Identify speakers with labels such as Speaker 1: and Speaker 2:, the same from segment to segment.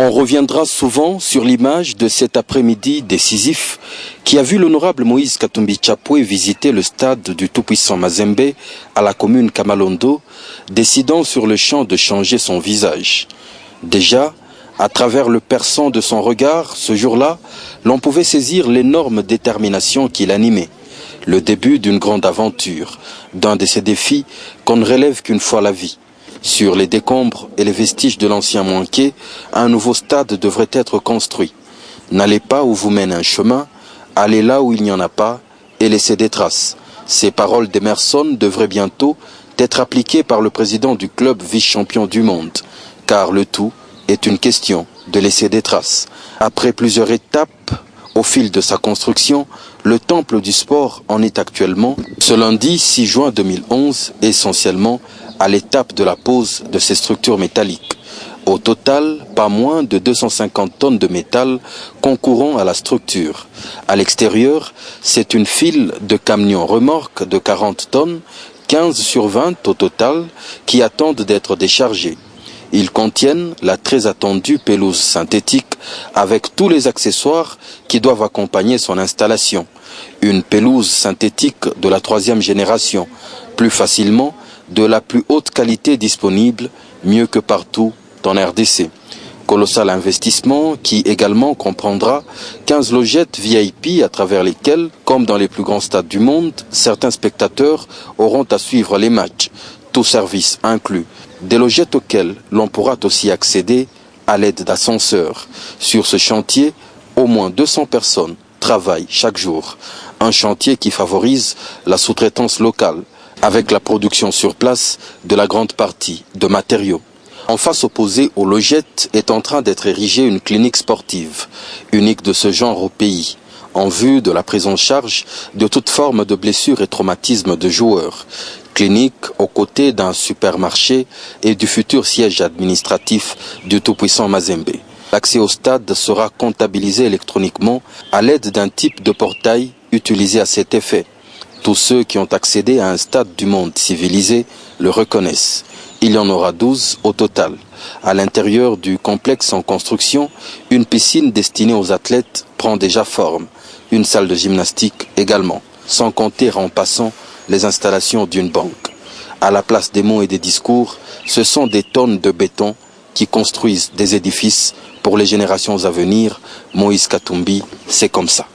Speaker 1: On reviendra souvent sur l'image de cet après-midi décisif qui a vu l'honorable Moïse Katumbi Tchapoué visiter le stade du tout-puissant Mazembe à la commune Kamalondo, décidant sur le champ de changer son visage. Déjà, à travers le perçant de son regard, ce jour-là, l'on pouvait saisir l'énorme détermination qui l'animait. Le début d'une grande aventure, d'un de ces défis qu'on ne relève qu'une fois la vie. Sur les décombres et les vestiges de l'ancien Mouanké, un nouveau stade devrait être construit. N'allez pas où vous mène un chemin, allez là où il n'y en a pas et laissez des traces. Ces paroles d'Emerson devraient bientôt être appliquées par le président du club vice-champion du monde, car le tout est une question de laisser des traces. Après plusieurs étapes, au fil de sa construction, le temple du sport en est actuellement, ce lundi 6 juin 2011, essentiellement à l'étape de la pose de ces structures métalliques. Au total, pas moins de 250 tonnes de métal concourant à la structure. À l'extérieur, c'est une file de camions remorques de 40 tonnes, 15 sur 20 au total, qui attendent d'être déchargés. Ils contiennent la très attendue pelouse synthétique avec tous les accessoires qui doivent accompagner son installation. Une pelouse synthétique de la 3e génération, plus facilement de la plus haute qualité disponible, mieux que partout en RDC. Colossal investissement qui également comprendra 15 logettes VIP à travers lesquelles, comme dans les plus grands stades du monde, certains spectateurs auront à suivre les matchs, tout service inclus. Des logettes auxquelles l'on pourra aussi accéder à l'aide d'ascenseurs. Sur ce chantier, au moins 200 personnes travaillent chaque jour. Un chantier qui favorise la sous-traitance locale, avec la production sur place de la grande partie de matériaux. En face opposée aux logettes est en train d'être érigée une clinique sportive, unique de ce genre au pays, en vue de la prise en charge de toute forme de blessures et traumatismes de joueurs. Clinique aux côtés d'un supermarché et du futur siège administratif du tout-puissant Mazembe. L'accès au stade sera comptabilisé électroniquement à l'aide d'un type de portail utilisé à cet effet. Tous ceux qui ont accédé à un stade du monde civilisé le reconnaissent. Il y en aura 12 au total. À l'intérieur du complexe en construction, une piscine destinée aux athlètes prend déjà forme. Une salle de gymnastique également, sans compter en passant les installations d'une banque. À la place des mots et des discours, ce sont des tonnes de béton qui construisent des édifices pour les générations à venir. Moïse Katumbi, c'est comme ça.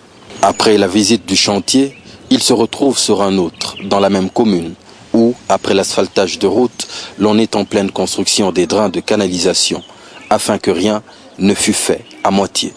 Speaker 1: Après la visite du chantier, il se retrouve sur un autre, dans la même commune, où, après l'asphaltage de route, l'on est en pleine construction des drains de canalisation, afin que rien ne fût fait à moitié.